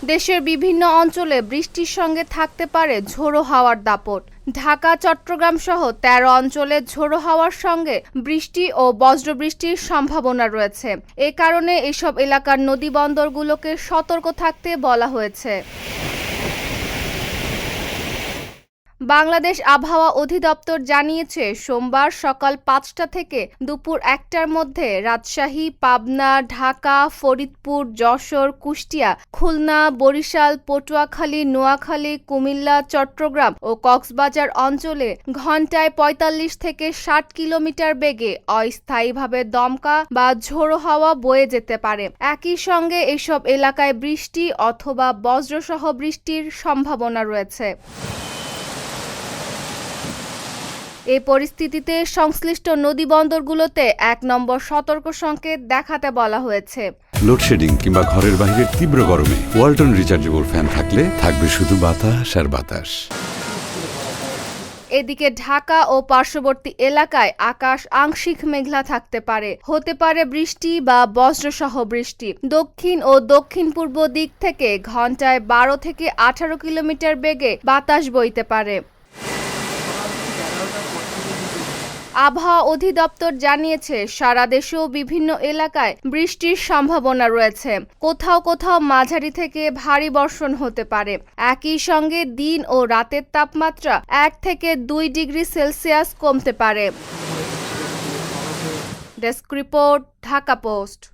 দেশের বিভিন্ন অঞ্চলে বৃষ্টির সঙ্গে থাকতে পারে ঝোড়ো হাওয়ার দাপট। ঢাকা, চট্টগ্রাম সহ ১৩ অঞ্চলে ঝোড়ো হাওয়ার সঙ্গে বৃষ্টি ও বজ্রবৃষ্টির সম্ভাবনা রয়েছে। এ কারণে এসব এলাকার নদী-বন্দরগুলোকে সতর্ক থাকতে বলা হয়েছে। বাংলাদেশ আবহাওয়া অধিদপ্তর জানিয়েছে, সোমবার সকাল ৫টা থেকে দুপুর ১টার মধ্যে রাজশাহী, পাবনা, ঢাকা, ফরিদপুর, যশোর, কুষ্টিয়া, খুলনা, বরিশাল, পটুয়াখালী, নোয়াখালী, কুমিল্লা, চট্টগ্রাম ও কক্সবাজার অঞ্চলে ঘণ্টায় ৪৫ থেকে ৬০ কিলোমিটার বেগে অস্থায়ীভাবে দমকা বা ঝোড়ো হাওয়া বয়ে যেতে পারে। একই সঙ্গে এসব এলাকায় বৃষ্টি অথবা বজ্রসহ বৃষ্টির সম্ভাবনা রয়েছে। এই পরিস্থিতিতে সংশ্লিষ্ট নদী-বন্দরগুলোতে ১ নম্বর সতর্ক সংকেত দেখাতে বলা হয়েছে। লোডশেডিং কিংবা ঘরের বাইরের তীব্র গরমে ওয়ালটন রিচার্জেবল ফ্যান থাকলে থাকবে শুধু বাতাস আর বাতাস। এদিকে ঢাকা ও পার্শ্ববর্তী এলাকায় আকাশ আংশিক মেঘলা থাকতে পারে, হতে পারে বৃষ্টি বা বজ্রসহ বৃষ্টি। দক্ষিণ ও দক্ষিণ-পূর্ব দিক থেকে ঘণ্টায় ১২ থেকে ১৮ কিলোমিটার বেগে বাতাস বইতে পারে। আবহাওয়া অধিদপ্তর জানিয়েছে, সারা দেশেও বিভিন্ন এলাকায় বৃষ্টির সম্ভাবনা রয়েছে। কোথাও কোথাও মাঝারি থেকে ভারী বর্ষণ হতে পারে। একই সঙ্গে দিন ও রাতের তাপমাত্রা ১ থেকে ২ ডিগ্রি সেলসিয়াস কমতে পারে। Desk report, Dhaka post.